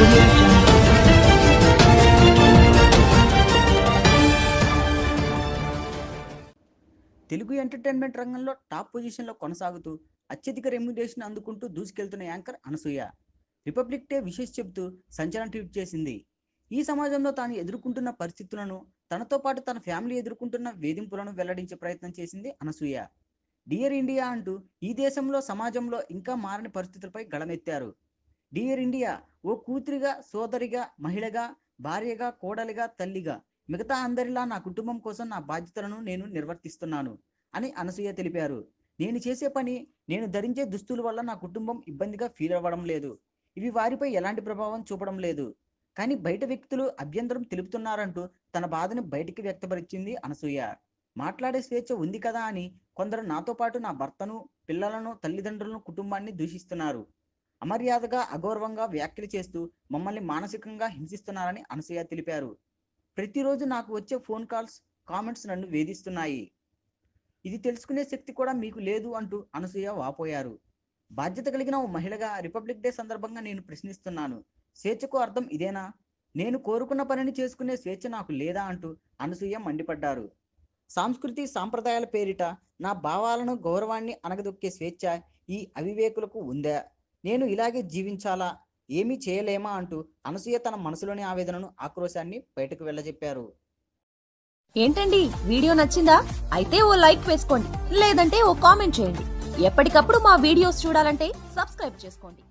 Audio Jungle. Telugu entertainment రంగంలో top పొజిషన్లో కొనసాగుతూ అత్యధిక రెమ్యునరేషన్ అందుకుంటూ దూసుకెళ్తున్న anchor Anasuya republic day wishes చెబుతూ సంచలన ట్వీట్ చేసింది. ఈ సమాజంలో తాను ఎదుర్కొంటున్న పరిస్థితులను, తనతో పాటు తన ఫ్యామిలీ ఎదుర్కొంటున్న వేధింపులను వెల్లడించే ప్రయత్నం చేసింది అనసూయ. డియర్ ఇండియా అంటూ ఈ దేశంలో సమాజంలో ఇంకా మారని పరిస్థితులపై గళమెత్తారు. డియర్ ఇండియా, ఓ కూతురిగా, సోదరిగా, మహిళగా, భార్యగా, కోడలిగా, తల్లిగా మిగతా అందరిలా నా కుటుంబం కోసం నా బాధ్యతలను నేను నిర్వర్తిస్తున్నాను అని అనసూయ తెలిపారు. నేను చేసే పని, నేను ధరించే దుస్తుల వల్ల నా కుటుంబం ఇబ్బందిగా ఫీల్ అవ్వడం లేదు. ఇవి వారిపై ఎలాంటి ప్రభావం చూపడం లేదు. కానీ బయట వ్యక్తులు అభ్యంతరం తెలుపుతున్నారంటూ తన బాధను బయటికి వ్యక్తపరిచింది అనసూయ. మాట్లాడే స్వేచ్ఛ ఉంది కదా అని కొందరు నాతో పాటు నా భర్తను, పిల్లలను, తల్లిదండ్రులను, కుటుంబాన్ని దూషిస్తున్నారు. అమర్యాదగా, అగౌరవంగా వ్యాఖ్యలు చేస్తూ మమ్మల్ని మానసికంగా హింసిస్తున్నారని అనసూయ తెలిపారు. ప్రతిరోజు నాకు వచ్చే ఫోన్ కాల్స్, కామెంట్స్ నన్ను వేధిస్తున్నాయి. ఇది తెలుసుకునే శక్తి కూడా మీకు లేదు అంటూ అనసూయ వాపోయారు. బాధ్యత కలిగిన ఓ మహిళగా రిపబ్లిక్ డే సందర్భంగా నేను ప్రశ్నిస్తున్నాను. స్వేచ్ఛకు అర్థం ఇదేనా? నేను కోరుకున్న పనిని చేసుకునే స్వేచ్ఛ నాకు లేదా అంటూ అనసూయ మండిపడ్డారు. సంస్కృతి సాంప్రదాయాల పేరిట నా భావాలను, గౌరవాన్ని అణగదొక్కే స్వేచ్ఛ ఈ అవివేకులకు ఉందా? నేను ఇలాగే జీవించాలా? ఏమీ చేయలేమా అంటూ అనసూయ తన మనసులోని ఆవేదనను, ఆక్రోశాన్ని బయటకు వెళ్ళజెప్పారు. ఏంటండి వీడియో నచ్చిందా? అయితే ఓ లైక్ వేసుకోండి, లేదంటే ఓ కామెంట్ చేయండి. ఎప్పటికప్పుడు మా వీడియోస్ చూడాలంటే సబ్స్క్రైబ్ చేసుకోండి.